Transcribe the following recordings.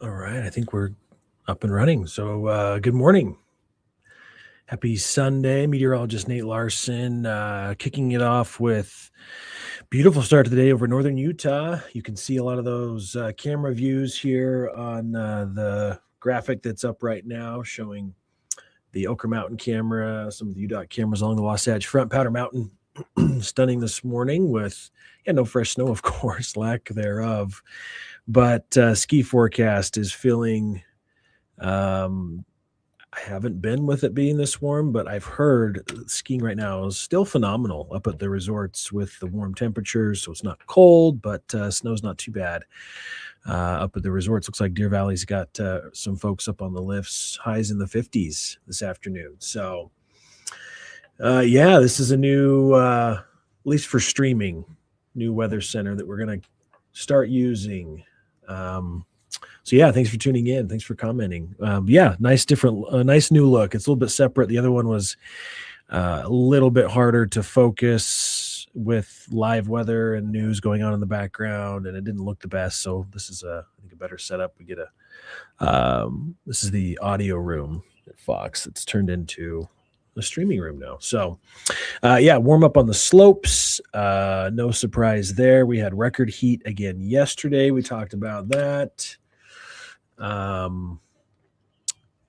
All right, I think we're up and running. So, good morning. Happy Sunday. Meteorologist Nate Larson kicking it off with beautiful start to the day over northern Utah. You can see a lot of those camera views here on the graphic that's up right now showing the Ochre Mountain camera, some of the UDOT cameras along the Wasatch Front. Powder Mountain stunning this morning with no fresh snow, of course, lack thereof. But ski forecast is feeling I haven't been with it being this warm, but I've heard skiing right now is still phenomenal up at the resorts with the warm temperatures. So it's not cold, but snow's not too bad. Up at the resorts, looks like Deer Valley's got some folks up on the lifts, highs in the 50s this afternoon. So, this is a new, at least for streaming, new weather center that we're going to start using. Thanks for tuning in. Thanks for commenting. Nice new look. It's a little bit separate. The other one was a little bit harder to focus with live weather and news going on in the background, and it didn't look the best. So this is I think a better setup. We get this is the audio room at Fox. It's turned into a streaming room now. So, warm up on the slopes. No surprise there. We had record heat again yesterday. We talked about that.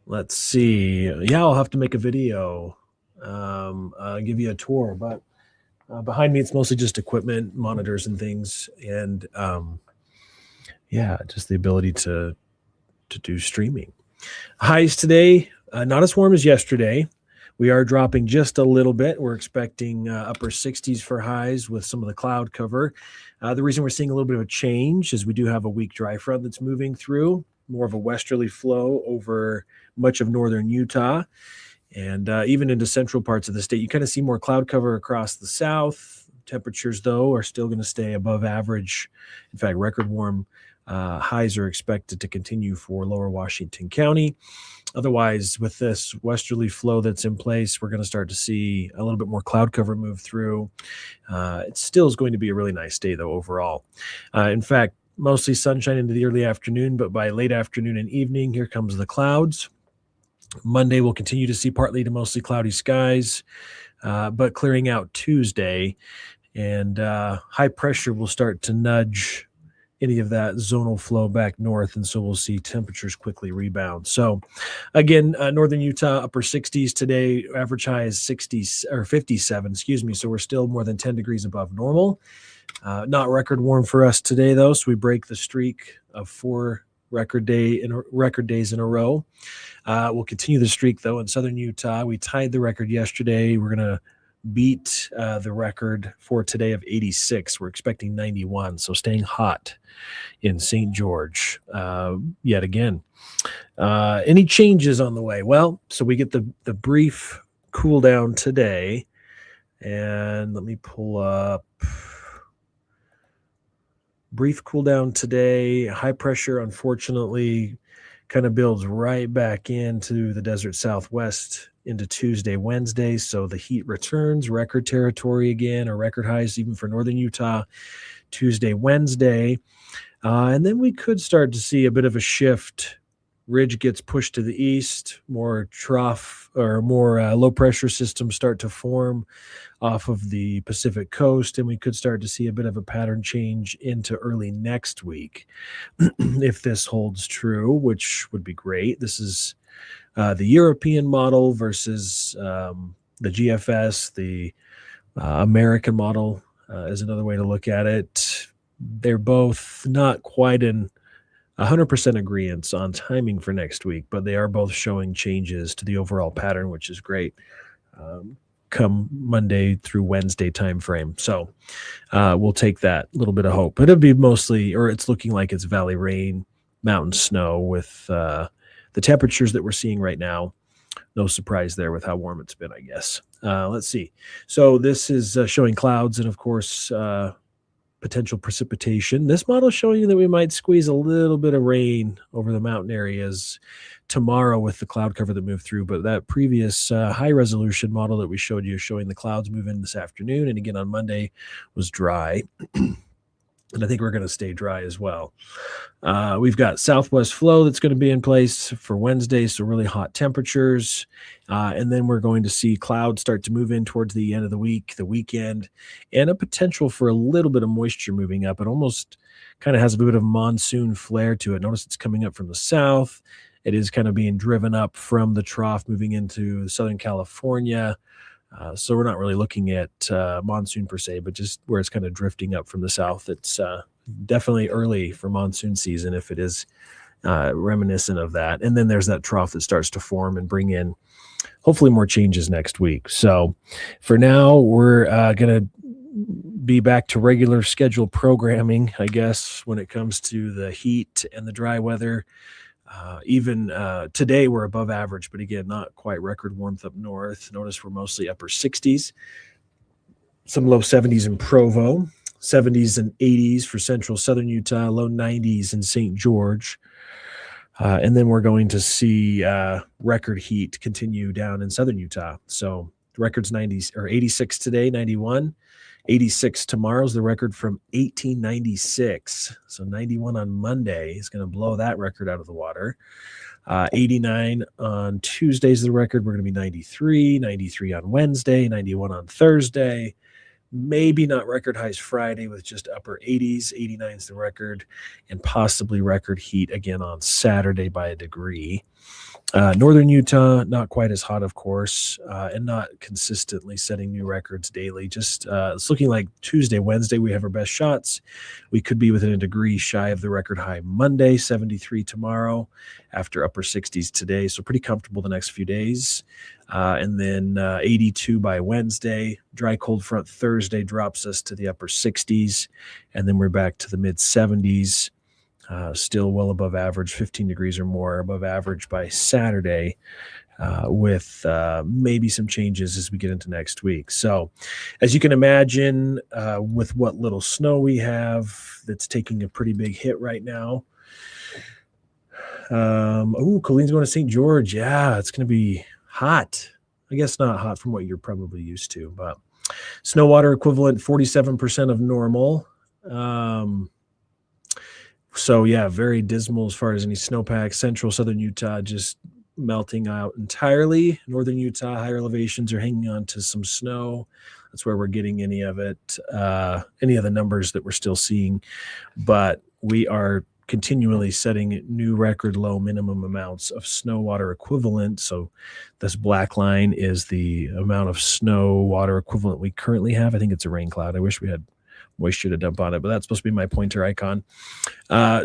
Let's see. I'll have to make a video, give you a tour, but behind me, it's mostly just equipment, monitors and things. And, just the ability to do streaming. Highs today, not as warm as yesterday. We are dropping just a little bit. We're expecting upper 60s for highs with some of the cloud cover. The reason we're seeing a little bit of a change is we do have a weak dry front that's moving through, more of a westerly flow over much of northern Utah. And even into central parts of the state, you kind of see more cloud cover across the south. Temperatures, though, are still going to stay above average. In fact, record warm highs are expected to continue for lower Washington County. Otherwise, with this westerly flow that's in place, we're going to start to see a little bit more cloud cover move through. It still is going to be a really nice day, though, overall. In fact, mostly sunshine into the early afternoon, but by late afternoon and evening, here comes the clouds. Monday, we'll continue to see partly to mostly cloudy skies, but clearing out Tuesday. And high pressure will start to nudge any of that zonal flow back north, and so we'll see temperatures quickly rebound. So again, northern Utah, upper 60s today, average high is 57, so we're still more than 10 degrees above normal. Not record warm for us today, though, so we break the streak of 4 record days in a row. We'll continue the streak, though, in southern Utah. We tied the record yesterday. We're going to beat the record for today of 86. We're expecting 91, so staying hot in St. George yet again. Any changes on the way? Well, so we get the brief cool down today, and let me pull up brief cool down today. High pressure, unfortunately, kind of builds right back into the desert Southwest into Tuesday, Wednesday. So the heat returns, record territory again, or record highs even for northern Utah, Tuesday, Wednesday. And then we could start to see a bit of a shift. Ridge gets pushed to the east, more trough or more low pressure systems start to form off of the Pacific coast, and we could start to see a bit of a pattern change into early next week if this holds true, which would be great. This is the European model versus the GFS. The American model is another way to look at it. They're both not quite in 100% agreement on timing for next week, but they are both showing changes to the overall pattern, which is great. Come Monday through Wednesday timeframe. So we'll take that little bit of hope. But it'll be mostly, or it's looking like it's valley rain, mountain snow with the temperatures that we're seeing right now. No surprise there with how warm it's been, I guess. Let's see. So this is showing clouds and, of course, potential precipitation. This model is showing you that we might squeeze a little bit of rain over the mountain areas tomorrow with the cloud cover that moved through. But that previous high resolution model that we showed you showing the clouds move in this afternoon and again on Monday was dry. and I think we're going to stay dry as well. We've got southwest flow that's going to be in place for Wednesday, so really hot temperatures. And then we're going to see clouds start to move in towards the end of the week, the weekend, and a potential for a little bit of moisture moving up. It almost kind of has a bit of monsoon flair to it. Notice it's coming up from the south. It is kind of being driven up from the trough, moving into Southern California. So we're not really looking at monsoon per se, but just where it's kind of drifting up from the south. It's definitely early for monsoon season if it is reminiscent of that. And then there's that trough that starts to form and bring in hopefully more changes next week. So for now, we're going to be back to regular scheduled programming, I guess, when it comes to the heat and the dry weather. Even today, we're above average, but again, not quite record warmth up north. Notice we're mostly upper 60s, some low 70s in Provo, 70s and 80s for central southern Utah, low 90s in St. George. And then we're going to see record heat continue down in southern Utah. So records 90s or 86 today, 91. 86 tomorrow's the record from 1896. So 91 on Monday is going to blow that record out of the water. 89 on Tuesday's the record. We're going to be 93, 93 on Wednesday, 91 on Thursday. Maybe not record highs Friday with just upper 80s. 89 is the record, and possibly record heat again on Saturday by a degree. Northern Utah, not quite as hot, of course, and not consistently setting new records daily. Just it's looking like Tuesday, Wednesday, we have our best shots. We could be within a degree shy of the record high Monday, 73 tomorrow, after upper 60s today. So pretty comfortable the next few days. And then 82 by Wednesday. Dry cold front Thursday drops us to the upper 60s, and then we're back to the mid 70s. Still well above average, 15 degrees or more above average by Saturday, with maybe some changes as we get into next week. So as you can imagine, with what little snow we have, that's taking a pretty big hit right now. Colleen's going to St. George. Yeah, it's going to be hot. I guess not hot from what you're probably used to, but snow water equivalent 47% of normal. So yeah, very dismal as far as any snowpack. Central southern Utah just melting out entirely. Northern Utah, higher elevations are hanging on to some snow. That's where we're getting any of it, any of the numbers that we're still seeing. But we are continually setting new record low minimum amounts of snow water equivalent. So this black line is the amount of snow water equivalent we currently have. I think it's a rain cloud. I wish we had moisture to dump on it, but that's supposed to be my pointer icon.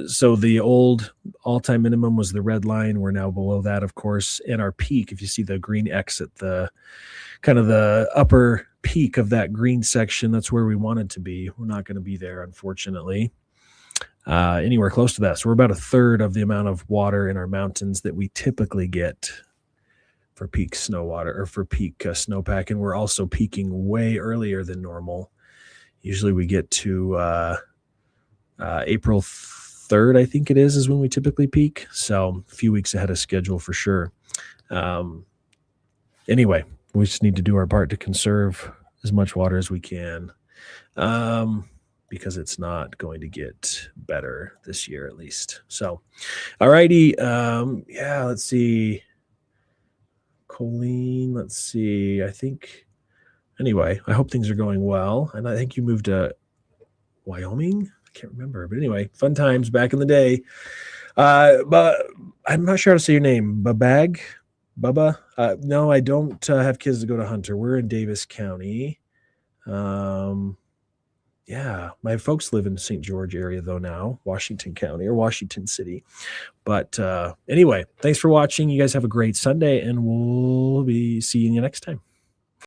So the old all-time minimum was the red line. We're now below that, of course. And our peak, if you see the green X at the kind of the upper peak of that green section, that's where we wanted to be. We're not going to be there, unfortunately, anywhere close to that. So we're about a third of the amount of water in our mountains that we typically get for peak snow water or for peak snowpack. And we're also peaking way earlier than normal. Usually we get to April 3rd, I think it is when we typically peak. So a few weeks ahead of schedule for sure. Anyway, we just need to do our part to conserve as much water as we can, because it's not going to get better this year at least. So, all righty. Yeah, let's see. Colleen, let's see. I think... Anyway, I hope things are going well. And I think you moved to Wyoming. I can't remember. But anyway, fun times back in the day. But I'm not sure how to say your name. Bubba? No, I don't have kids to go to Hunter. We're in Davis County. Yeah, my folks live in the St. George area, though, now. Washington County or Washington City. But anyway, thanks for watching. You guys have a great Sunday, and we'll be seeing you next time.